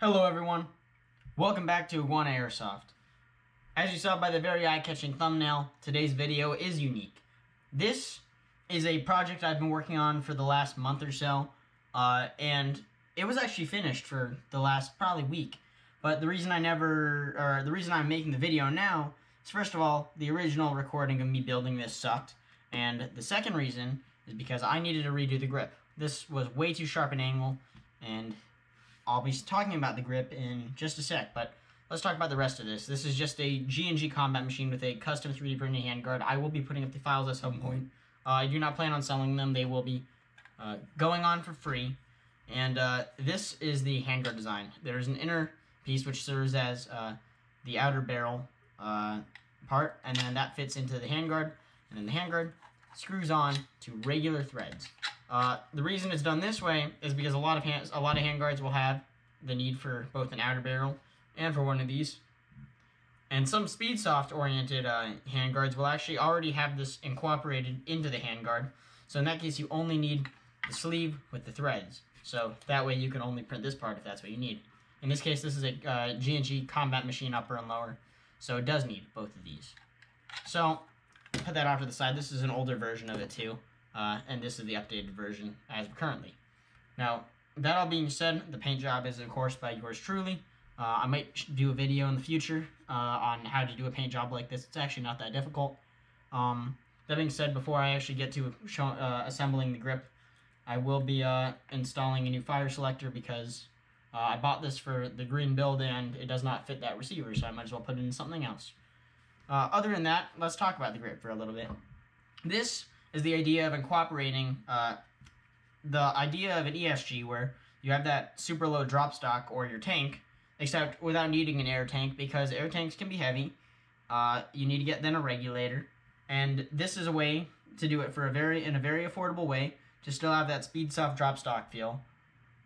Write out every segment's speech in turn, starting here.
Hello everyone, welcome back to One Airsoft. As you saw by the very eye-catching thumbnail, today's video is unique. This is a project I've been working on for the last month or so, and it was actually finished for the last probably week. But the reason I'm making the video now is, first of all, the original recording of me building this sucked, and the second reason is because I needed to redo the grip. This was way too sharp an angle, and I'll be talking about the grip in just a sec, but let's talk about the rest of this. This is just a G&G combat machine with a custom 3D printed handguard. I will be putting up the files at some point. I do not plan on selling them. They will be going on for free. And this is the handguard design. There's an inner piece which serves as the outer barrel part, and then that fits into the handguard, and then the handguard screws on to regular threads. The reason it's done this way is because a lot of handguards will have the need for both an outer barrel and for one of these. And some Speedsoft oriented handguards will actually already have this incorporated into the handguard. So in that case, you only need the sleeve with the threads. So that way you can only print this part if that's what you need. In this case, this is a G&G combat machine upper and lower. So it does need both of these. So put that off to the side. This is an older version of it too. And this is the updated version as of currently. Now, that all being said, the paint job is, of course, by yours truly. I might do a video in the future on how to do a paint job like this. It's actually not that difficult. That being said, before I actually get to assembling the grip, I will be installing a new fire selector because I bought this for the green build and it does not fit that receiver, so I might as well put it in something else. Other than that, let's talk about the grip for a little bit. This is the idea of incorporating the idea of an ESG where you have that super low drop stock or your tank, except without needing an air tank because air tanks can be heavy. You need to get then a regulator, and this is a way to do it for in a very affordable way to still have that Speedsoft drop stock feel,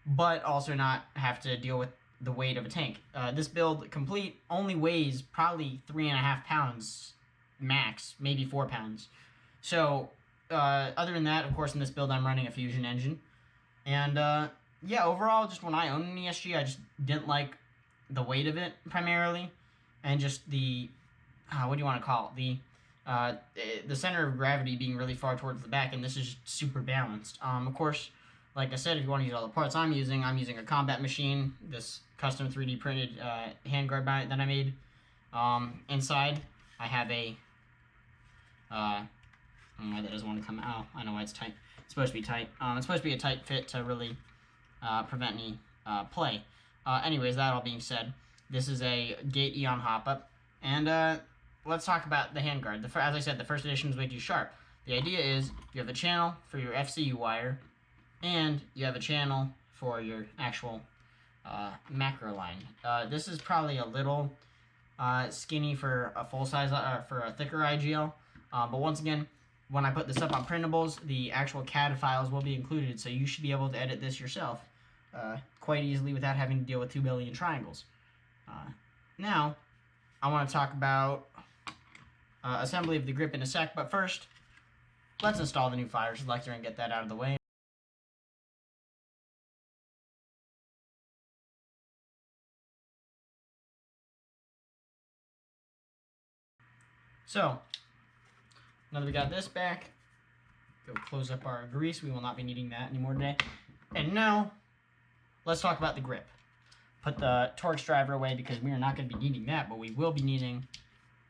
but also not have to deal with the weight of a tank. This build complete only weighs probably 3.5 pounds max, maybe 4 pounds. So other than that, of course, in this build, I'm running a Fusion engine. And, yeah, overall, just when I owned an ESG, I just didn't like the weight of it, primarily. And just the, what do you want to call it? The center of gravity being really far towards the back, and this is just super balanced. Of course, like I said, if you want to use all the parts I'm using a combat machine, this custom 3D printed handguard that I made. Inside, I have a, I don't know why that doesn't want to come out. I know why it's tight. It's supposed to be tight. It's supposed to be a tight fit to really prevent any play. Anyways, that all being said, this is a Gate Eon hop-up. And let's talk about the handguard. As I said, the first edition is way too sharp. The idea is you have a channel for your FCU wire, and you have a channel for your actual macro line. This is probably a little skinny for a full-size, for a thicker IGL. But once again, when I put this up on printables, the actual CAD files will be included, so you should be able to edit this yourself quite easily without having to deal with 2 billion triangles. Now, I want to talk about assembly of the grip in a sec, but first, let's install the new fire selector and get that out of the way. So, now that we got this back, go close up our grease. We will not be needing that anymore today. And now, let's talk about the grip. Put the torch driver away because we are not going to be needing that, but we will be needing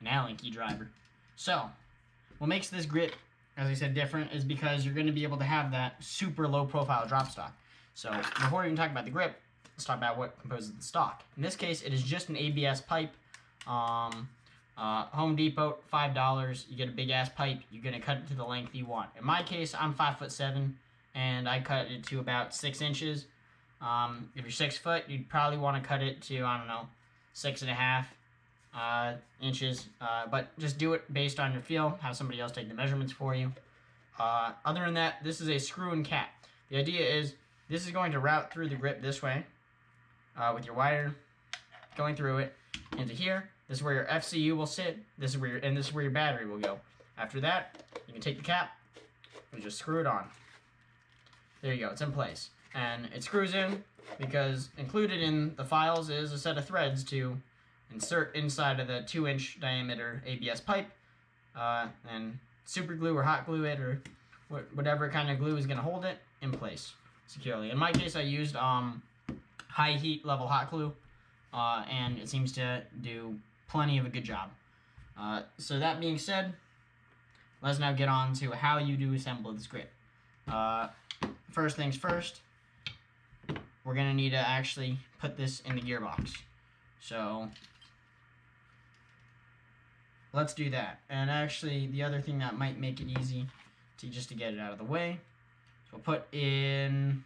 an Allen key driver. So, what makes this grip, as I said, different is because you're going to be able to have that super low profile drop stock. So, before we even talk about the grip, let's talk about what composes the stock. In this case, it is just an ABS pipe. Home Depot, $5. You get a big ass pipe. You're gonna cut it to the length you want. In my case, I'm 5'7", and I cut it to about 6 inches. If you're 6 foot, you'd probably want to cut it to, I don't know, 6.5 inches. But just do it based on your feel. Have somebody else take the measurements for you. Other than that, this is a screw and cap. The idea is this is going to route through the grip this way, with your wire going through it into here. This is where your FCU will sit. This is where your battery will go. After that, you can take the cap and just screw it on. There you go. It's in place. And it screws in because included in the files is a set of threads to insert inside of the 2-inch diameter ABS pipe, and super glue or hot glue it, or whatever kind of glue is going to hold it in place securely. In my case, I used high heat level hot glue, and it seems to do plenty of a good job. So that being said, let's now get on to how you do assemble this grip. First things first, we're going to need to actually put this in the gearbox. So let's do that. And actually, the other thing that might make it easy to get it out of the way, so we'll put in,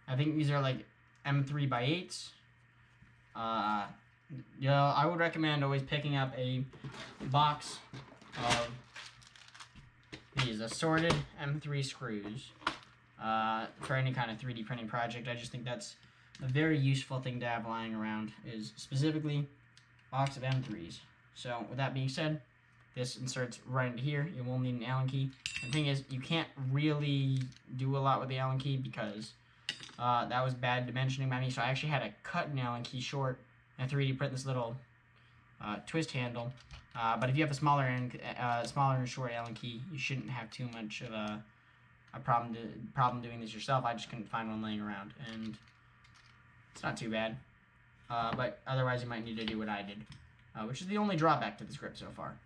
I think these are like M3x8s. I would recommend always picking up a box of these assorted M3 screws for any kind of 3D printing project. I just think that's a very useful thing to have lying around, is specifically a box of M3s. So with that being said, this inserts right into here. You will need an Allen key. And the thing is, you can't really do a lot with the Allen key because that was bad dimensioning by me. So I actually had to cut an Allen key short and 3D print this little twist handle. But if you have a smaller and short Allen key, you shouldn't have too much of a problem doing this yourself. I just couldn't find one laying around, and it's not too bad. But otherwise, you might need to do what I did, which is the only drawback to this grip so far.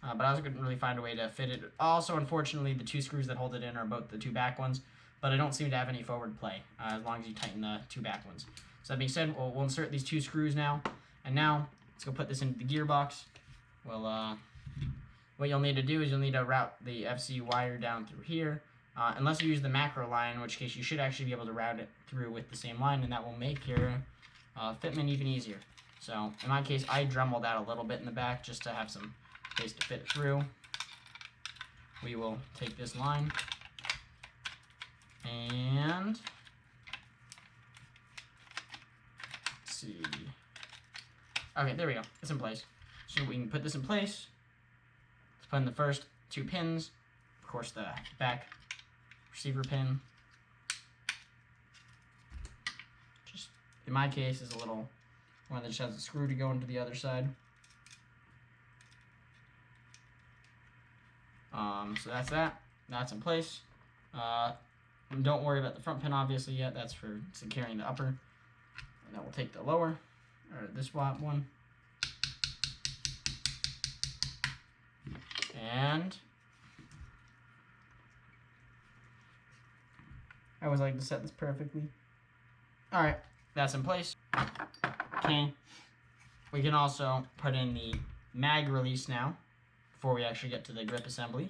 But I also couldn't really find a way to fit it. Also, unfortunately, the 2 screws that hold it in are both the 2 back ones, but I don't seem to have any forward play, as long as you tighten the 2 back ones. So that being said, we'll insert these 2 screws now, and now let's go put this into the gearbox. Well, what you'll need to do is you'll need to route the FC wire down through here, unless you use the macro line, in which case you should actually be able to route it through with the same line, and that will make your fitment even easier. So in my case, I dremeled out a little bit in the back just to have some space to fit it through. We will take this line and let's see. Okay, there we go. It's in place. So we can put this in place. Let's put in the first 2 pins. Of course, the back receiver pin. Just in my case, is a little one that just has a screw to go into the other side. So that's that. That's in place. Don't worry about the front pin obviously yet. That's for securing the upper. And then we'll take the lower, or this one. And I always like to set this perfectly. Alright, that's in place. Okay. We can also put in the mag release now, before we actually get to the grip assembly.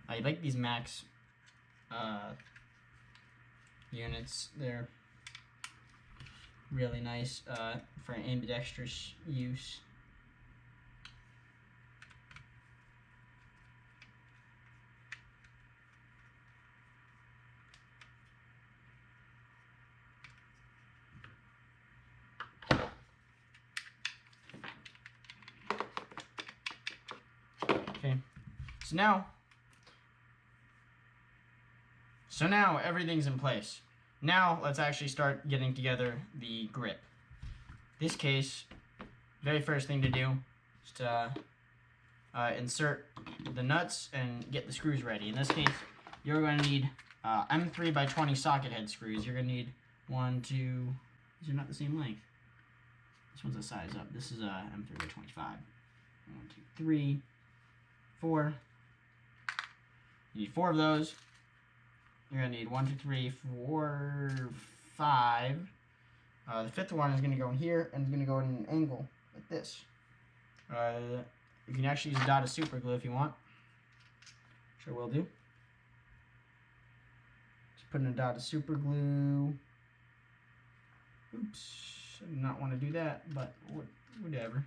I like these Max units. They're really nice for ambidextrous use. Okay, so now everything's in place. Now let's actually start getting together the grip. This case, very first thing to do is to insert the nuts and get the screws ready. In this case, you're going to need M3x20 socket head screws. You're going to need 1, 2, these are not the same length. This one's a size up. This is a M3x25. 1, 2, 3, 4. You need 4 of those. You're going to need 1, 2, 3, 4, 5. The 5th one is going to go in here, and it's going to go in an angle like this. You can actually use a dot of super glue if you want. Sure will do. Just put in a dot of super glue. Oops, I do not want to do that, but whatever.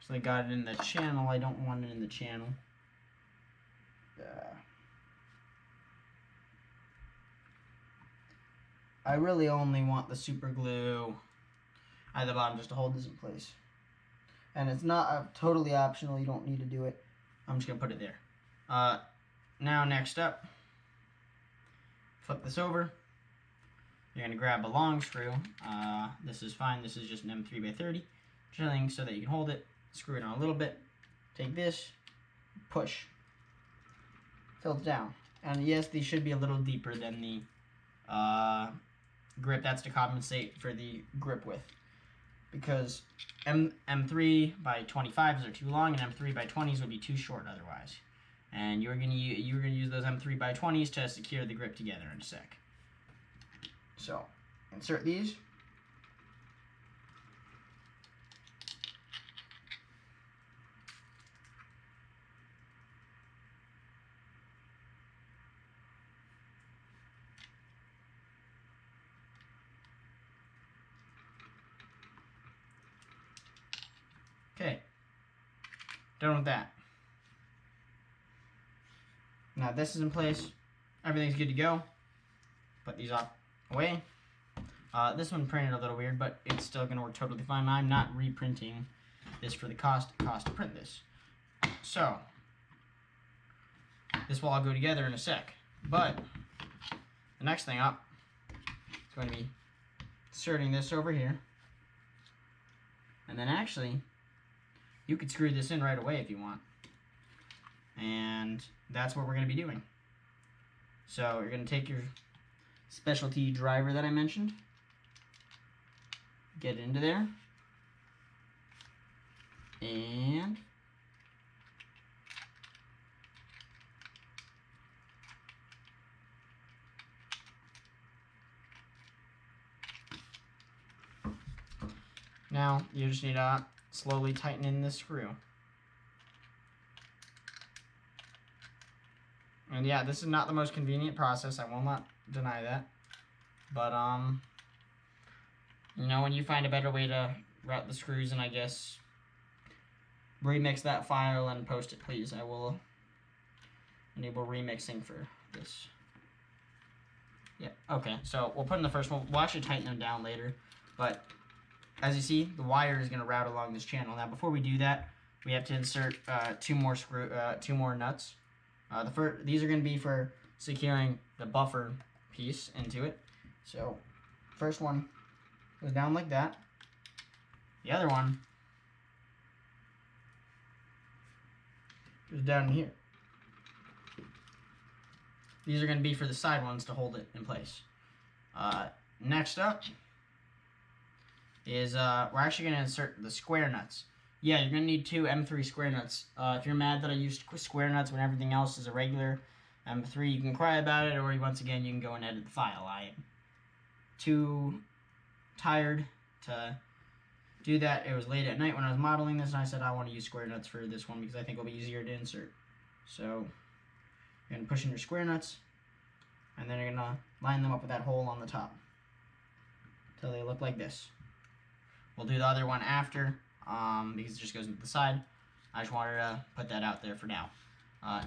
So I got it in the channel. I don't want it in the channel. I really only want the super glue at the bottom just to hold this in place. And it's not totally optional. You don't need to do it. I'm just going to put it there. Now next up, flip this over. You're going to grab a long screw. This is fine. This is just an M3x30 drilling so that you can hold it. Screw it on a little bit. Take this, push. Fills down. And yes, these should be a little deeper than the grip. That's to compensate for the grip width. Because M3x25s are too long, and M3x20s would be too short otherwise. And you're gonna use those M3x20s to secure the grip together in a sec. So, insert these. Okay, done with that. Now this is in place. Everything's good to go. Put these away. This one printed a little weird, but it's still going to work totally fine. I'm not reprinting this for the cost to print this. So, this will all go together in a sec. But, the next thing up is going to be inserting this over here. And then actually, you could screw this in right away if you want. And that's what we're going to be doing. So you're going to take your specialty driver that I mentioned, get it into there, and now you just need to slowly tighten in this screw. And yeah, this is not the most convenient process, I will not deny that. But, you know, when you find a better way to route the screws and I guess remix that file and post it, please. I will enable remixing for this. Yeah, okay, so we'll put in the first one. We'll actually tighten them down later. But as you see, the wire is going to route along this channel. Now, before we do that, we have to insert two more nuts. These are going to be for securing the buffer piece into it. So, first one goes down like that. The other one goes down in here. These are going to be for the side ones to hold it in place. Next up is we're actually going to insert the square nuts. Yeah, you're going to need two M3 square nuts. If you're mad that I used square nuts when everything else is a regular M3, you can cry about it, or once again, you can go and edit the file. I am too tired to do that. It was late at night when I was modeling this, and I said I want to use square nuts for this one because I think it'll be easier to insert. So, you're going to push in your square nuts, and then you're going to line them up with that hole on the top until they look like this. We'll do the other one after, because it just goes into the side. I just wanted to put that out there for now.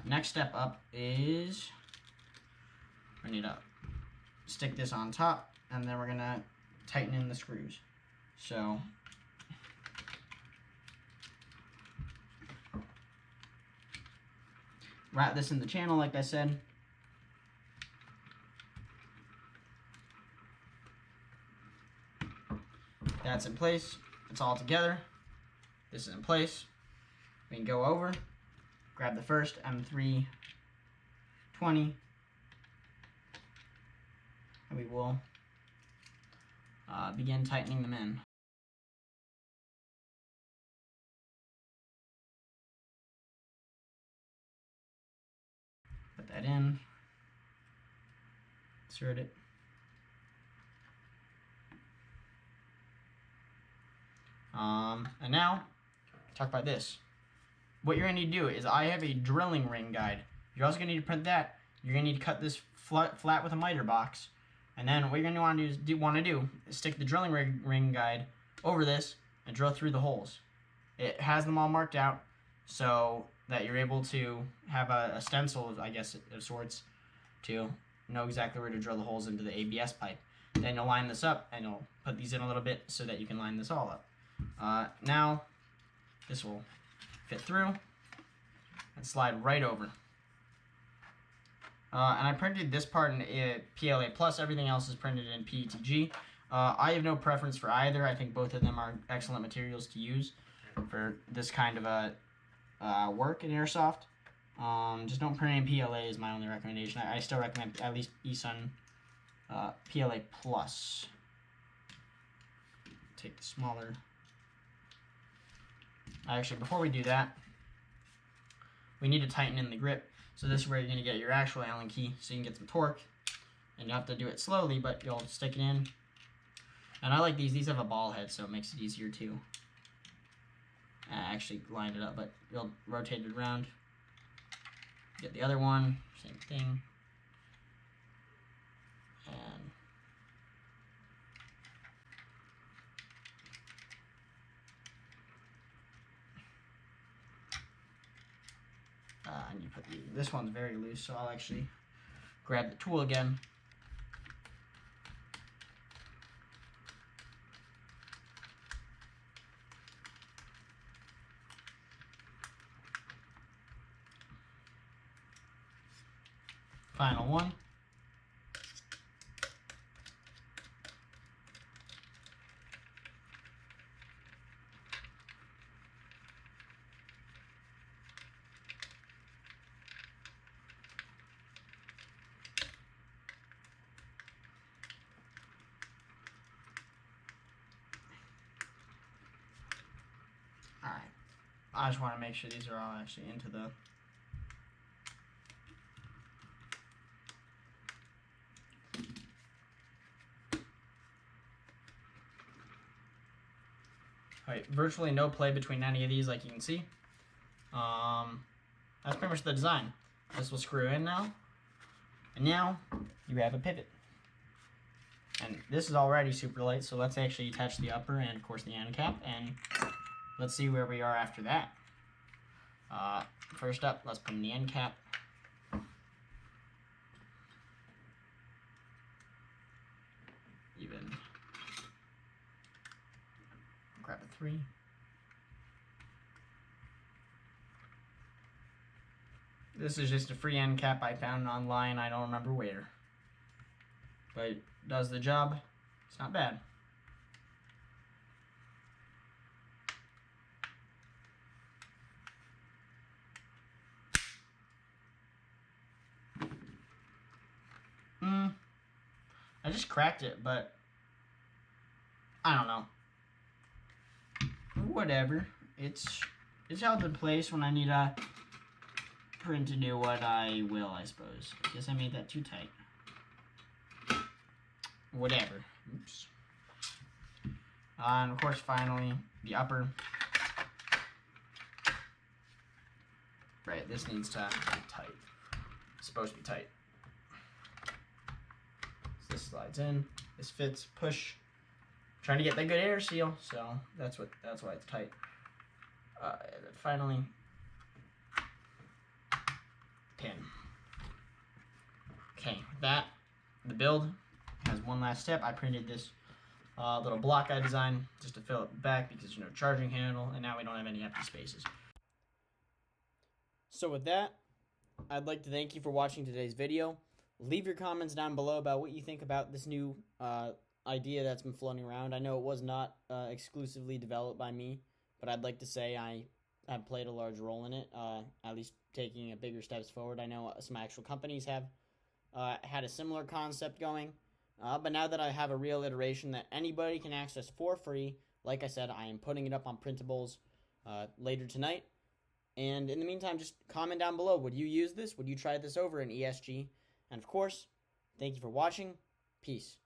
Next step up is we need to stick this on top, and then we're going to tighten in the screws. So, wrap this in the channel like I said. That's in place. It's all together. This is in place. We can go over, grab the first M320, and we will begin tightening them in. Put that in, insert it. And now, talk about this. What you're going to need to do is I have a drilling ring guide. You're also going to need to print that. You're going to need to cut this flat with a miter box. And then what you're going to want to do is stick the drilling ring guide over this and drill through the holes. It has them all marked out so that you're able to have a stencil, I guess, of sorts, to know exactly where to drill the holes into the ABS pipe. Then you'll line this up, and you'll put these in a little bit so that you can line this all up. Now, this will fit through and slide right over. And I printed this part in PLA+, everything else is printed in PETG. I have no preference for either. I think both of them are excellent materials to use for this kind of a work in Airsoft. Just don't print in PLA is my only recommendation. I still recommend at least ESUN PLA+. Take the smaller. Actually, before we do that, we need to tighten in the grip. So this is where you're going to get your actual Allen key so you can get some torque. And you have to do it slowly, but you'll stick it in. And I like these. These have a ball head, so it makes it easier too. I actually lined it up, but you'll rotate it around. Get the other one, same thing. And you put this one's very loose, so I'll actually grab the tool again. Final one. Alright, I just want to make sure these are all actually into the Alright, virtually no play between any of these, like you can see. That's pretty much the design. This will screw in now, and now you have a pivot. And this is already super light, so let's actually attach the upper and, of course, the end cap, and let's see where we are after that. First up, let's put in the end cap. Even grab a 3. This is just a free end cap I found online. I don't remember where, but it does the job. It's not bad. I just cracked it, but I don't know. Whatever. It's held in place. When I need a print to do what I will, I suppose. I guess I made that too tight. Whatever. Oops. And of course, finally, the upper. Right, this needs to be tight. It's supposed to be tight. So this slides in. This fits. Push. Trying to get that good air seal, so that's why it's tight. And then finally, pin. Okay, that the build has one last step. I printed this little block I designed just to fill it back because charging handle, and now we don't have any empty spaces. So with that, I'd like to thank you for watching today's video. Leave your comments down below about what you think about this new idea that's been floating around. I know it was not exclusively developed by me, but I'd like to say I played a large role in it, at least taking a bigger steps forward. I know some actual companies have had a similar concept going, but now that I have a real iteration that anybody can access for free, like I said, I am putting it up on printables later tonight. And in the meantime, just comment down below. Would you use this? Would you try this over in ESG? And of course, thank you for watching. Peace.